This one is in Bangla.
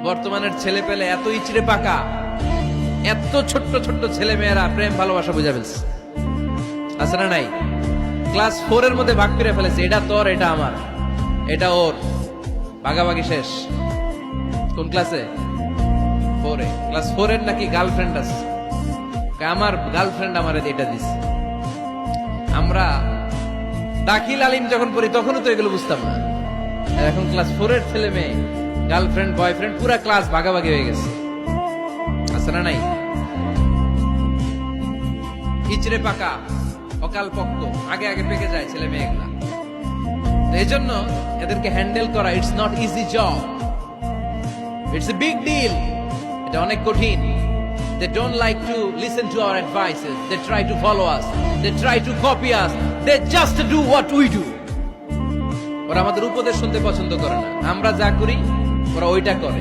বর্তমানের ছেলে পেলে এত ইচড়ে পাকা, এত ছোট্ট ছোট্ট ছেলে মেয়েরা প্রেম ভালোবাসা বুঝা ফেলছে, আছে না নাই? ক্লাস 4 এর মধ্যে ভাগ করে ফেলেছে, এটা তোর, এটা আমার, এটা ওর, ভাগাভাগি শেষ। কোন ক্লাসে? 4 এ। ক্লাস 4 এর নাকি গার্লফ্রেন্ড আছে, আমার গার্লফ্রেন্ড আমারে এটা দিছে। আমরা দাখিল আলিম যখন পড়ি তখনও তো এগুলো বুঝতাম না। আর এখন ক্লাস 4 এর ছেলে মেয়ে গার্লফ্রেন্ড বয়ফ্রেন্ড পুরা ক্লাস ভাগাভাগি হয়ে গেছে, আছে না নাই? ইচড়ে পাকা, অকাল পক্ক, আগে আগে পেকে যায় ছেলে মেয়েগুলা। এই জন্য এদেরকে হ্যান্ডেল করা it's not easy job, it's a big deal. এটা অনেক কঠিন। They don't like to listen to our advices. They try to follow us. They try to copy us. They just do what we do. ওরা আমাদের উপদেশ শুনতে পছন্দ করে না, আমরা যা করি ওরা ওইটা করে।